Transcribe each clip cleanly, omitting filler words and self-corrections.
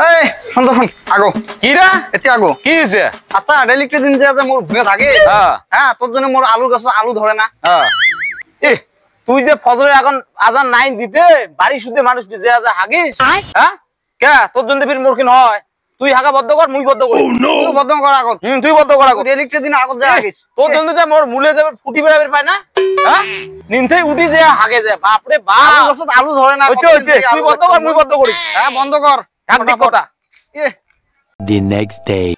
এই সন্তোষন আগো কি রে এতিয়া আগো কি হইছে আচ্ছা ডেলিকটে দিন যে মোর ভুঁয়ে থাকে হ্যাঁ তোর জন্য মোর আলুর গাছ আলু ধরে না এ তুই যে ফজরের এখন আজান নাই দিতে বাড়ি শুদ্ধে মানুষ যে হাগিস হ্যাঁ কে তোর জন্য ফির মোরকিন হয় তুই হাগা বদ্ধ কর মুই বদ্ধ করি তুই বদ্ধ কর আগো তুই বদ্ধ কর আগো ডেলিকটে দিন আগো যা হাগিস তোর জন্য যে মোর মুলে যাবে ফুটি বেড়াবের পায় না হ্যাঁ নিনতেই উঠি যে হাগে যায় বাপ রে বাপ আলুর গাছ আলু ধরে না হচ্ছে তুই বদ্ধ কর মুই বদ্ধ করি হ্যাঁ বন্ধ কর ঢাক দিক কথা The next day.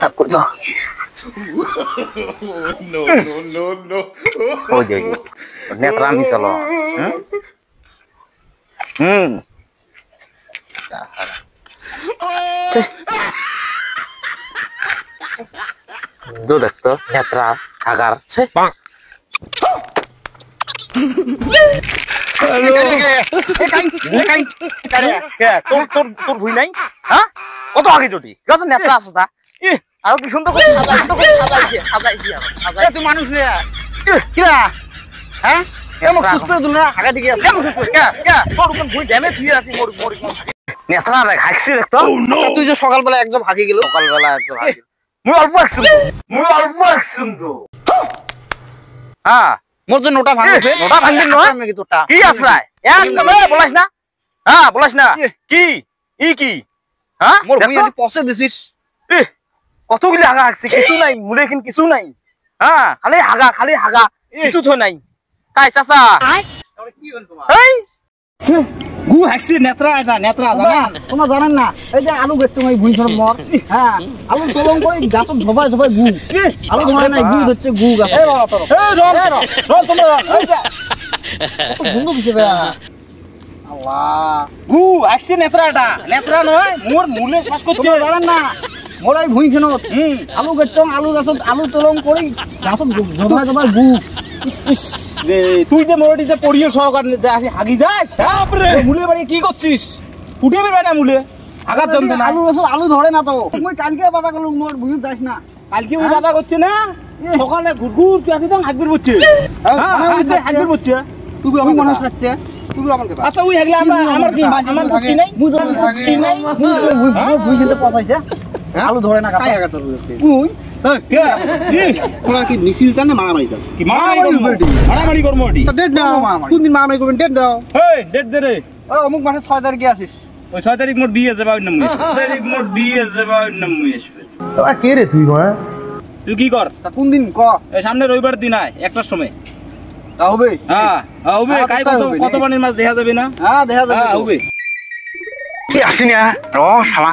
তাপ কর দাও no. ও যে নেত্রামি চলো দো দেখতো নেত্রা হাগার ছে তোর ভুই নাই হ্যাঁ কত আগে জটি নেতা আছে তা আর কি সুন্দর করে সাজাইছি তুই মানুষ নে কিরা হ্যাঁ কেমন সুস্থ দিল না হাগা দিকে তোর উপর ভুই ড্যামেজ হয়ে আছে মোর নেতা রে খাইছি দেখতো আচ্ছা তুই যে সকালবেলা একদম হাগি গেল সকালবেলা একদম মুই অল্প একশন তো হ্যাঁ মোর যে নোটা ভাঙছে নোটা ভাঙবি না আমি তোটা কি আছরাই একদম বলাস না বলাস না কি হ্যাঁ মোর ভুঁই আদি পচে দিছিস কতগুলি হাগা হাগছে কিছু নাই মুলে খিন কিছু নাই হ্যাঁ খালি হাগা কিছু তো নাই কাই চাচা কি হল তোমার এই গু হাগছি নেত্রা জানা তোমরা জানেন না এই যে আলু বেচতে মই ভুঁই সরব মর হ্যাঁ আলু তলং করে গাছত ধবাই গু আলু ধরে নাই গু ধরছে গু গাছ এই বাবা তোর এই রন তোমরা এই যে বন্ধু কিছে বে আল্লাহ গু হাগছি নেত্রা নয় মোর মুলে শ্বাস করছে তোমরা জানেন না মোর এই ভুঁই খেনত আলু বেচতং আলু গাছত আলু তলং করে গাছত ধবাই গু তুই যে মোরটি যে পড়িয়ে সহকার যে আসি হাগি যাস মুলে বাড়ি কি করছিস উঠে বেরোয় না মুলে হাগার জন্য আলু গাছত আলু ধরে না তো মই কালকে বাধা করলু মোর ভুঁই যাস না কালকে ও বাধা করছে না সকালে ঘুরঘুর আসি তো হাগবির বুঝছে হাগবির বুঝছে তুই আমি মনে হচ্ছে তুই আমার কথা আচ্ছা ওই হাগলে আমার কি নাই মুই কি নাই ভুঁই খেতে পচাইছে আলু ধরে না কাই আগা তোর তুই তোরা কি মিছিল চান না মারামারি চান কি মারামারি করবো ডেট দাও কোন দিন মারামারি করবেন ডেট দাও এই ডেট দে রে ও অমুক মাসে 6 তারিখে আসিস ওই 6 তারিখ মোর বিয়ে যাবে ওই নামই 6 তারিখ মোর বিয়ে যাবে ওই নামই আসবে তোরা কে রে তুই কয় তুই কি কর তা কোন দিন ক এই সামনে রবিবার দিন আয় একটার সময় তা হবে হ্যাঁ হবে কাই কত পানির মাছ দেখা যাবে না হ্যাঁ দেখা যাবে হবে কি আসিনা ও শালা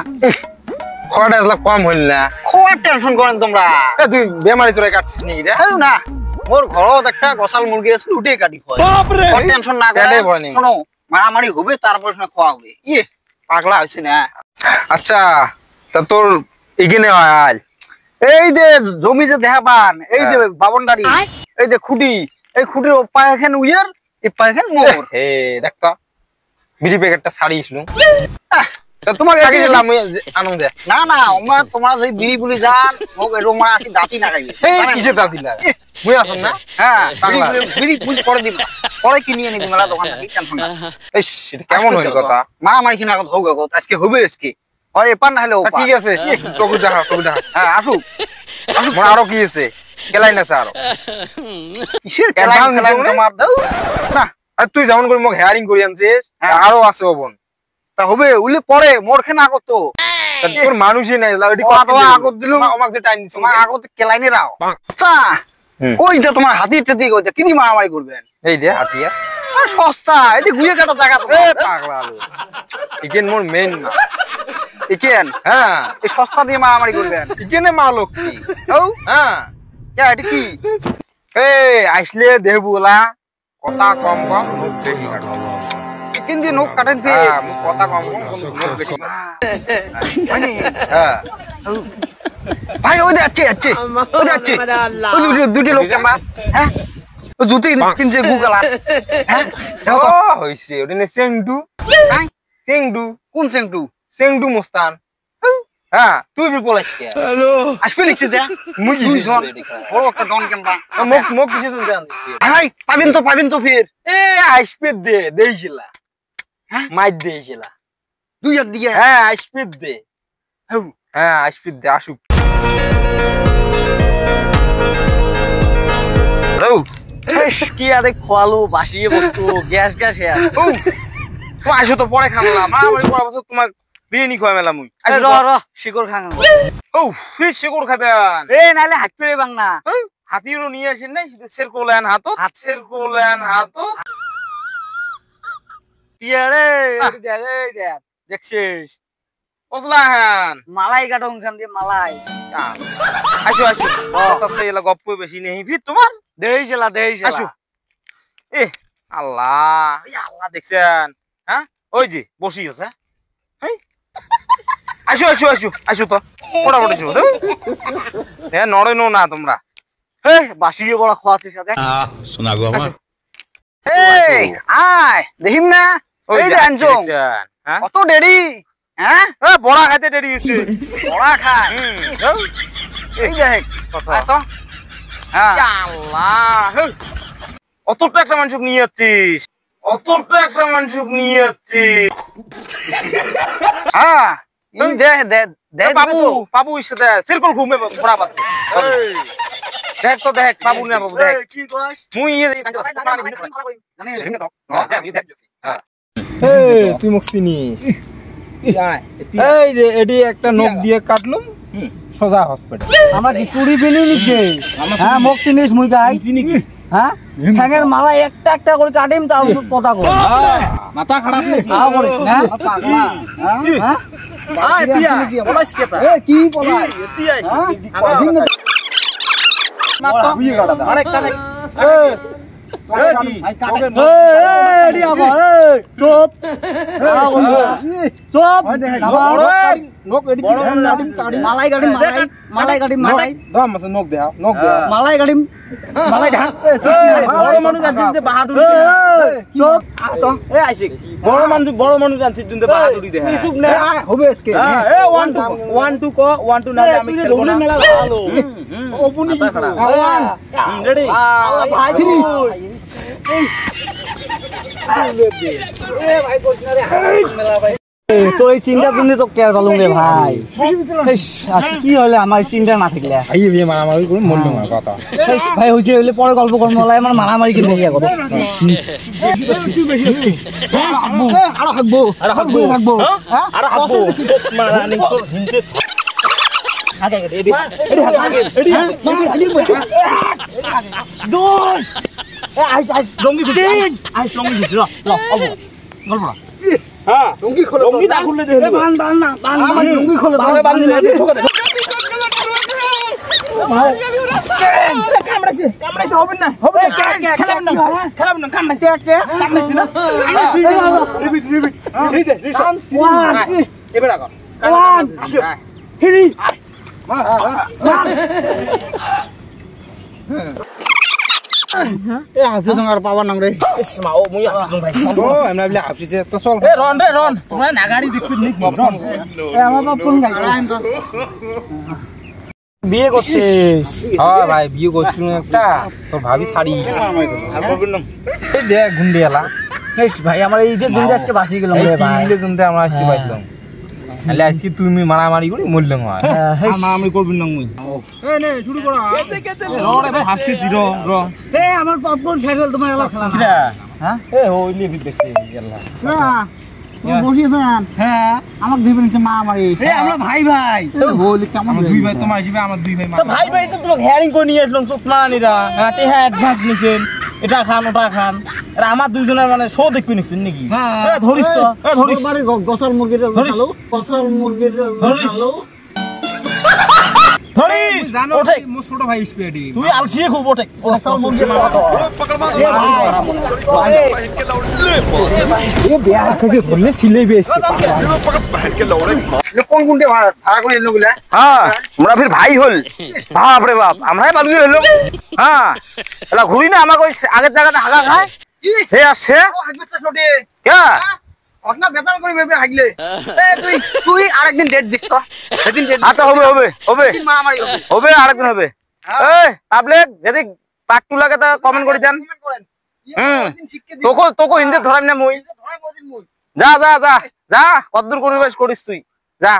খোয়াটা আসলে কম হইল না খোয়ার টেনশন করেন তোমরা তুই বেমারি চড়াই কাটছিস নি রে হেউ না মোর ঘরত একটা গসাল মুরগি আছে উঠে কাটি খায় বাপ রে টেনশন না করে শোনো মারামারি হবে তারপর না খাওয়া হবে ইয়ে পাগলা হইছে না আচ্ছা তা তোর এখানে আল এই যে জমি যে দেখা পান এই যে বাবনডারি এই যে খুঁটি এই খুঁটির পায় এখান উইয়ার এই পায় এখান মোর হে দেখতো বিড়ি প্যাকেটটা ছাড়িয়েছিলাম তা তোমার আগে গেলাম আনন্দে না না আমার তোমরা যে বিড়ি বুলি জান মোক এরো মারা আসি দাঁতি না খাইবে এই কিসে দাঁতি লাগে মুই আসুন না হ্যাঁ বিড়ি বুলি করে দিবা পরে কিনিয়ে নিবি মেলা দোকান থেকে টেনশন না এই কেমন হইল কথা মারামারি কিনা কথা হোক গো আজকে হবে আজকে হয় এপার না হলে ওপার ঠিক আছে তোকে দেখা হ্যাঁ আসুক মনে আরো কি আছে কেলাই না আরো কিসের কেলাই তোমার দাও না আর তুই যেমন করে মোক হেয়ারিং করি আনছিস আরো আছে ওবন তা হবে উলি পরে মোর খেনা আগত তোর মানুষই নাই লাউডি কথা আগত দিলু আমাকে যে টাইম দিছ তোমার আগত কেলাই নে রাও আচ্ছা ওইটা তোমার হাতি টেতি কইতে কিনি মারামারি করবেন এই দে হাতিয়া সস্তা এটি গুয়ে কাটা জায়গা তো পাগলা আলু ইকেন মোর মেন না ইকেন হ্যাঁ এই সস্তা দিয়ে মারামারি করবেন ইকেনে মা লক্ষ্মী ও হ্যাঁ কে এটা কি এই আইসলে দেবুলা কথা কম কম মুখ দেখি কাটো ইকেন দিয়ে নোক কাটেন ফে কথা কম কম মুখ দেখি মানে হ্যাঁ ভাই ওই যাচ্ছে ওই যাচ্ছে ওই দুটি লোক কেমন হ্যাঁ ও জুতি কিনছে গুগল হ্যাঁ ও হইছে ওদিনে চেংডু হ্যাঁ চেংডু কোন চেংটু চেংডু মুস্তান হ্যাঁ তুই বি পলাইস কে আসবে লিখছে যা মুই দুইজন বড় একটা ডন কেমবা মুখ মুখ কিছু শুনতে আনছিস তুই ভাই পাবেন তো ফির এ আসবে দে দেইছিলা হ্যাঁ মাইর দেইছিলা দুই হাত দিয়ে হ্যাঁ আসবে দে হউ হ্যাঁ আসবে দে আসুক রৌ কি আরে খোয়ালো বাসিয়ে বস্তু গ্যাস গ্যাস হে তো আসো তো পরে খানলাম আমার পর বছর তোমার বিরিয়ানি খাওয়া মেলা মুই র শিকড় খান ও ফিশ শিকড় খাবেন এ নালে হাত পেরে বাং না হাতিরও নিয়ে আসেন নাই সেটা সেরকোলেন হাতত সেরকোলেন হাতত টিয়ারে দেখছিস ওসলাহান মালাই কাটং খান দিয়ে মালাই আসো আসো কথা এলা গপ্প বেশি নেই ফির তোমার দেইছিলা আসো এ আল্লাহ এই আল্লাহ দেখছেন হ্যাঁ ওই যে বসি আছে হ্যাঁ আসো আসো আসো আসো তো মোটামুটি ছিল হ্যাঁ নড়ে নো না তোমরা হে বাসিয়ে বড় খাওয়াছিস সাথে শোনা গো আমার এই আয় দেখিম না ওই এই যে যে আনছো হ্যাঁ কত দেরি হ্যাঁ বড়া খাইতে দেরি হচ্ছে বড়া খায় এই দেখ কথা আয় তো হ্যাঁ আল্লাহ অতটা একটা মানুষ নিয়ে যাচ্ছিস অতটা একটা মানুষ নিয়ে যাচ্ছিস হ্যাঁ দে দে দে বাবু বাবু সাথে সিরকল ঘুমে ভরা বাদ দেখ তো দেখ বাবু না বাবু দেখ কি করাস মুই তুই মুখ চিনিস এই যে এডি একটা নখ দিয়ে কাটলুম সোজা হসপিটাল আমরা কি চুরি পিনি নিকে হ্যাঁ মুখ চিনিস মুই গাই চিনি কি হ্যাঁ ঠ্যাঙের মালা একটা একটা করে কাটিম তার ওষুধ কথা কর মাথা খারাপ আ করিস না পাগলা হ্যাঁ তিয়া পলাশ কেতা কি পলাই তিয়া আরে কানে মালাই গাড়িম মালাই গাড়িম মালাই নখ দেহা নখ দেহা মালাই গাড়িম মালাই ঢাক বড় মানুষ জানছিস যে বাহাদুরি চুপ এ আইছিক বড় মানুষ জানছিস যে বাহাদুরি দেহা চুপ না হবে আজকে এ 1 2 ক 1 2 না আমি খেলবো না মেলা লাগালো ওপুনি কি রেডি আল্লাহ ভাই তোর এই চিন্তা তুমি তো কেয়ার পালুম রে ভাই কি হলে আমার চিন্তা না থাকলে মারামারি করে মরল না কথা ভাই হইছে হইলে পরে গল্প করব নলাই আমার মারামারি কি দেখিয়া কথা আরো হাকবো আরো হাকবো মারানি তো হিন্দে আগে রেডি দুই আই লঙ্গি খুলে আই লঙ্গি খুলে ল অব গল্প হ্যাঁ লঙ্গি খুলে লঙ্গি না খুলে দে বান না আমার লঙ্গি খুলে দাও বান দিলে ঠোকা দে কামড়াইছে হবে না খেলাবেন না কামড়াইছে না রিপিট রিসান্স ওয়ান এবারে আগো ওয়ান হিরি এ হাফিজ সঙ্গার পাওয়ার নাম রে ইসমা ও মুই হাফিজ ভাই ও আমরা বলে হাফিজে তো চল এ রন তোমরা নাগাড়ি দেখবি নি রন এ আমার বাপ কোন গাই বিয়ে করছিস হ্যাঁ ভাই বিয়ে করছিস একটা তো ভাবি শাড়ি আর করবেন না এই দেখ গুন্ডে এলা ভাই আমার এই যে দিন আজকে বাসি গেলাম রে ভাই মিলে জনতে আমরা আজকে পাইলাম আলে আজকে তুমি মারামারি করে মরলাম হয় মারামারি করবেন না মুই এই নে শুরু করা কেসে র রে ভাই হাফছি জিরো র এ আমার পপকর্ন শেষ হল তোমার এলা খেলা না হ্যাঁ এ হইলে বি দেখছি আল্লাহ না বসিয়েছেন হ্যাঁ আমাকে দিবেন যে মা আমারে এ আমরা ভাই ভাই হইলে কেমন দুই ভাই তোমার আসবে আমার দুই ভাই তো ভাই তো তোমাকে হেয়ারিং করে নিয়ে আসলাম সোফনানিরা হ্যাঁ তে হ্যাঁ অ্যাডভান্স নিছেন এটা খান ওটা খান আর আমার দুইজনের মানে শো দেখবি নিছেন নাকি এ ধরিস তো এ ধরিস বাড়ি গসার মুরগির ভালো গসার মুরগির ভালো ধরিস জানো মো ছোট ভাই স্পিডি তুই আলছিয়ে খুব ওঠে গসার মুরগির মারা তো এ বিয়া কাছে ধরলে সিলাই বেশ কোন কোনটা ভাড়া করে এলো গুলা হ্যাঁ আমরা ফির ভাই হল বাপ রে বাপ আমরাই বাবু হলো হ্যাঁ এলা ঘুরি না আমাকে আগের জায়গাটা হাগা খায় সে আসছে কে অন্য বেতাল করি ভেবে হাগলে তুই তুই আরেকদিন ডেট দিস তো সেদিন ডেট আচ্ছা হবে হবে হবে মারামারি হবে হবে আরেকদিন হবে এই পাবলিক যদি পার্ট 2 লাগে তা কমেন্ট করে দেন তোকে তোকে হিন্দে ধরাম না মুই যা যা যা যা কদ্দুর করিস তুই যা